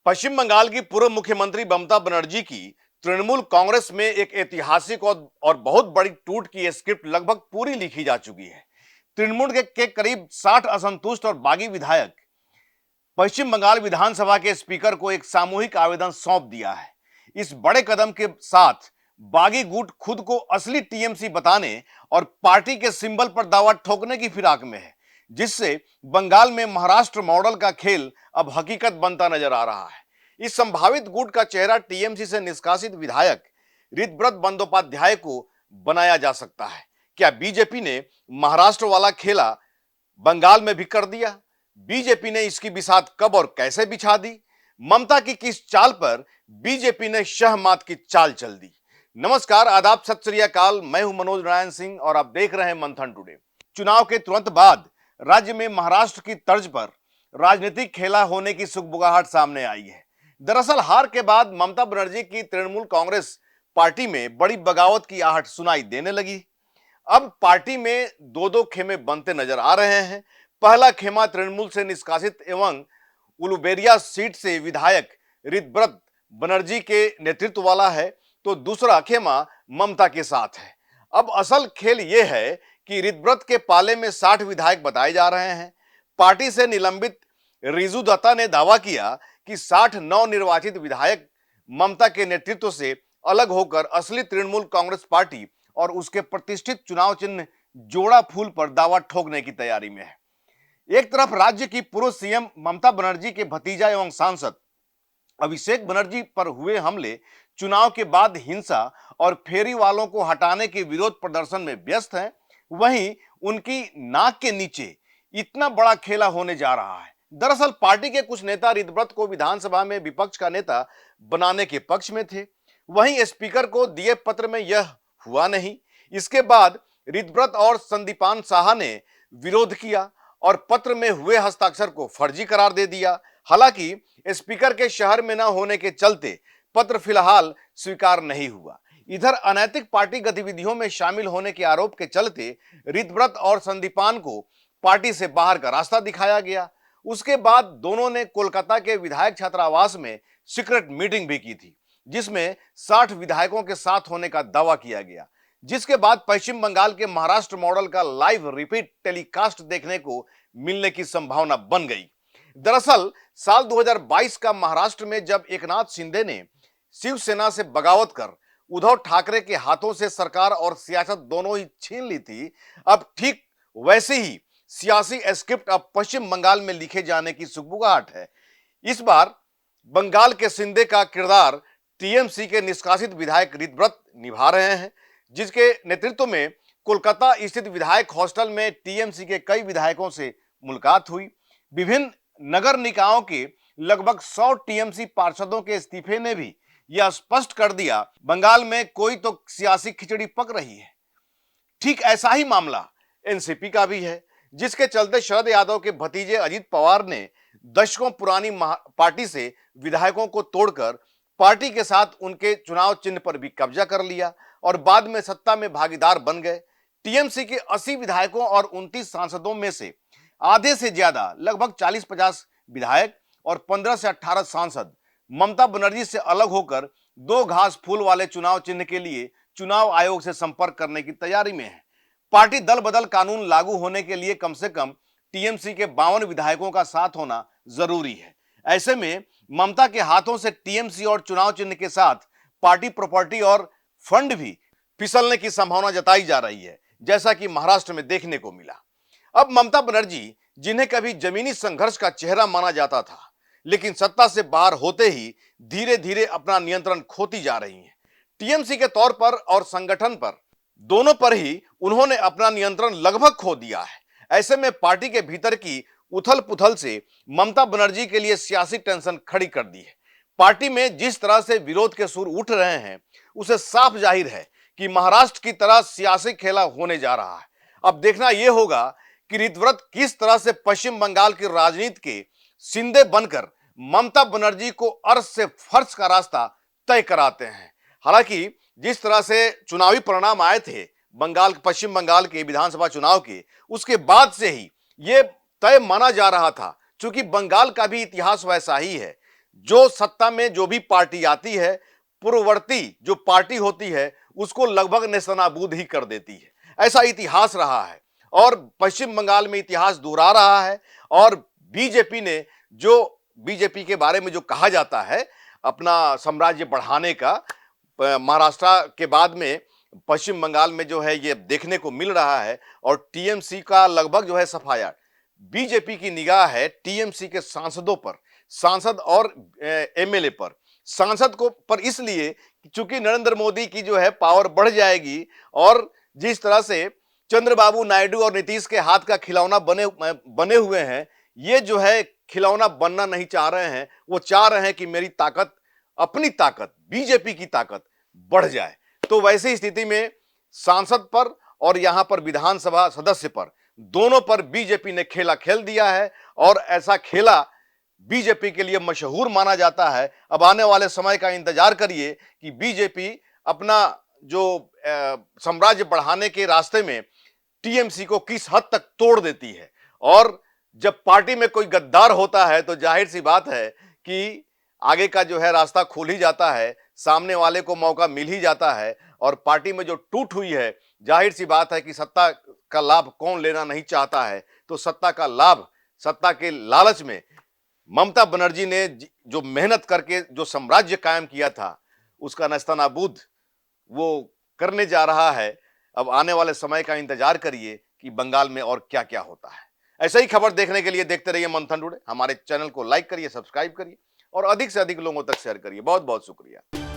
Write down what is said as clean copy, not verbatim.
पश्चिम बंगाल की पूर्व मुख्यमंत्री ममता बनर्जी की तृणमूल कांग्रेस में एक ऐतिहासिक और बहुत बड़ी टूट की स्क्रिप्ट लगभग पूरी लिखी जा चुकी है। तृणमूल के करीब 60 असंतुष्ट और बागी विधायक पश्चिम बंगाल विधानसभा के स्पीकर को एक सामूहिक आवेदन सौंप दिया है। इस बड़े कदम के साथ बागी गुट खुद को असली टीएमसी बताने और पार्टी के सिंबल पर दावा ठोकने की फिराक में है, जिससे बंगाल में महाराष्ट्र मॉडल का खेल अब हकीकत बनता नजर आ रहा है। इस संभावित गुट का चेहरा टीएमसी से निष्कासित विधायक ऋतव्रत बंदोपाध्याय को बनाया जा सकता है। क्या बीजेपी ने महाराष्ट्र वाला खेला बंगाल में भी कर दिया? बीजेपी ने इसकी बिसात कब और कैसे बिछा दी? ममता की किस चाल पर बीजेपी ने शहमात की चाल चल दी? नमस्कार, आदाब, सत श्री अकाल। मैं हूं मनोज नारायण सिंह और आप देख रहे हैं मंथन टुडे। चुनाव के तुरंत बाद राज्य में महाराष्ट्र की तर्ज पर राजनीतिक खेला होने की सुगबुगाहट सामने आई है। दरअसल हार के बाद ममता बनर्जी की तृणमूल कांग्रेस पार्टी में बड़ी बगावत की आहट सुनाई देने लगी। अब पार्टी में दो दो खेमे बनते नजर आ रहे हैं। पहला खेमा तृणमूल से निष्कासित एवं उलुबेरिया सीट से विधायक ऋतव्रत बनर्जी के नेतृत्व वाला है, तो दूसरा खेमा ममता के साथ है। अब असल खेल यह है कि ऋतव्रत के पाले में 60 विधायक बताए जा रहे हैं। पार्टी से निलंबित रिजू दत्ता ने दावा किया कि 60 नवनिर्वाचित विधायक ममता के नेतृत्व से अलग होकर असली तृणमूल कांग्रेस पार्टी और उसके प्रतिष्ठित चुनाव चिन्ह जोड़ा फूल पर दावा ठोकने की तैयारी में है। एक तरफ राज्य की पूर्व सीएम ममता बनर्जी के भतीजा एवं सांसद अभिषेक बनर्जी पर हुए हमले, चुनाव के बाद हिंसा और फेरी वालों को हटाने के विरोध प्रदर्शन में व्यस्त हैं। वहीं उनकी नाक के नीचे इतना बड़ा खेला होने जा रहा है। दरअसल पार्टी के कुछ नेता ऋतव्रत को विधानसभा में विपक्ष का नेता बनाने के पक्ष में थे। वहीं स्पीकर को दिए पत्र में यह हुआ नहीं। इसके बाद ऋतव्रत और संदीपान साहा ने विरोध किया और पत्र में हुए हस्ताक्षर को फर्जी करार दे दिया। हालांकि स्पीकर के शहर में न होने के चलते पत्र फिलहाल स्वीकार नहीं हुआ। इधर अनैतिक पार्टी गतिविधियों में शामिल होने के आरोप के चलते ऋतव्रत और संदीपान को पार्टी से बाहर का रास्ता दिखाया गया। उसके बाद दोनों ने कोलकाता के विधायक छात्रावास में सीक्रेट मीटिंग भी की थी, जिसमें 60 विधायकों के साथ होने का दावा किया गया, जिसके बाद पश्चिम बंगाल के महाराष्ट्र मॉडल का लाइव रिपीट टेलीकास्ट देखने को मिलने की संभावना बन गई। दरअसल साल 2022 का महाराष्ट्र में जब एकनाथ शिंदे ने शिवसेना से बगावत कर उद्धव ठाकरे के हाथों से सरकार और सियासत दोनों ही छीन ली थी, अब ठीक वैसे ही सियासी स्क्रिप्ट अब पश्चिम बंगाल में लिखे जाने की सुगबुगाहट है। इस बार बंगाल के शिंदे का किरदार टीएमसी के निष्कासित विधायक ऋतव्रत निभा रहे हैं, जिसके नेतृत्व में कोलकाता स्थित विधायक हॉस्टल में टीएमसी के कई विधायकों से मुलाकात हुई। विभिन्न नगर निकायों के लगभग 100 टीएमसी पार्षदों के इस्तीफे ने भी यह स्पष्ट कर दिया, बंगाल में कोई तो सियासी खिचड़ी पक रही है। ठीक ऐसा ही मामला एनसीपी का भी है, जिसके चलते शरद यादव के भतीजे अजीत पवार ने दशकों पुरानी पार्टी से विधायकों को तोड़कर पार्टी के साथ उनके चुनाव चिन्ह पर भी कब्जा कर लिया और बाद में सत्ता में भागीदार बन गए। टीएमसी के 80 विधायकों और 29 सांसदों में से आधे से ज्यादा लगभग 40-50 विधायक और 15 से 18 सांसद ममता बनर्जी से अलग होकर 2 घास फूल वाले चुनाव चिन्ह के लिए चुनाव आयोग से संपर्क करने की तैयारी में है। पार्टी दल बदल कानून लागू होने के लिए कम से कम टीएमसी के 52 विधायकों का साथ होना जरूरी है। ऐसे में ममता के हाथों से टीएमसी और चुनाव चिन्ह के साथ पार्टी प्रॉपर्टी और फंड भी फिसलने की संभावना जताई जा रही है, जैसा कि महाराष्ट्र में देखने को मिला। अब ममता बनर्जी, जिन्हें कभी जमीनी संघर्ष का चेहरा माना जाता था, लेकिन सत्ता से बाहर होते ही धीरे धीरे अपना नियंत्रण खोती जा रही हैं। टीएमसी के तौर पर और संगठन पर दोनों पर ही उन्होंने अपना नियंत्रण लगभग खो दिया है। ऐसे में पार्टी के भीतर की उथल पुथल से ममता बनर्जी के लिए सियासी टेंशन खड़ी कर दी है। पार्टी में जिस तरह से विरोध के सुर उठ रहे हैं, उसे साफ जाहिर है कि महाराष्ट्र की तरह सियासी खेला होने जा रहा है। अब देखना यह होगा कि ऋतव्रत किस तरह से पश्चिम बंगाल की राजनीति के शिंदे बनकर ममता बनर्जी को अर्श से फर्श का रास्ता तय कराते हैं। हालांकि जिस तरह से चुनावी परिणाम आए थे पश्चिम बंगाल के विधानसभा चुनाव के, उसके बाद से ही यह तय माना जा रहा था, क्योंकि बंगाल का भी इतिहास वैसा ही है। जो सत्ता में जो भी पार्टी आती है, पूर्ववर्ती जो पार्टी होती है उसको लगभग नेस्तनाबूद ही कर देती है। ऐसा इतिहास रहा है और पश्चिम बंगाल में इतिहास दोहरा रहा है। और बीजेपी ने जो बीजेपी के बारे में जो कहा जाता है अपना साम्राज्य बढ़ाने का, महाराष्ट्र के बाद में पश्चिम बंगाल में जो है ये देखने को मिल रहा है। और टीएमसी का लगभग जो है सफाया, बीजेपी की निगाह है टीएमसी के सांसदों पर, सांसद और एमएलए पर। सांसद को पर इसलिए चूंकि नरेंद्र मोदी की जो है पावर बढ़ जाएगी और जिस तरह से चंद्रबाबू नायडू और नीतीश के हाथ का खिलौना बने हुए हैं, ये जो है खिलौना बनना नहीं चाह रहे हैं। वो चाह रहे हैं कि मेरी ताकत, अपनी ताकत, बीजेपी की ताकत बढ़ जाए। तो वैसी स्थिति में सांसद पर और यहां पर विधानसभा सदस्य पर, दोनों पर बीजेपी ने खेला खेल दिया है और ऐसा खेला बीजेपी के लिए मशहूर माना जाता है। अब आने वाले समय का इंतजार करिए कि बीजेपी अपना जो साम्राज्य बढ़ाने के रास्ते में टीएमसी को किस हद तक तोड़ देती है। और जब पार्टी में कोई गद्दार होता है तो जाहिर सी बात है कि आगे का जो है रास्ता खुल ही जाता है, सामने वाले को मौका मिल ही जाता है। और पार्टी में जो टूट हुई है, जाहिर सी बात है कि सत्ता का लाभ कौन लेना नहीं चाहता है। तो सत्ता का लाभ, सत्ता के लालच में ममता बनर्जी ने जो मेहनत करके जो साम्राज्य कायम किया था उसका नेस्तनाबूद वो करने जा रहा है। अब आने वाले समय का इंतजार करिए कि बंगाल में और क्या क्या होता है। ऐसा ही खबर देखने के लिए देखते रहिए मंथन टुडे। हमारे चैनल को लाइक करिए, सब्सक्राइब करिए और अधिक से अधिक लोगों तक शेयर करिए। बहुत बहुत शुक्रिया।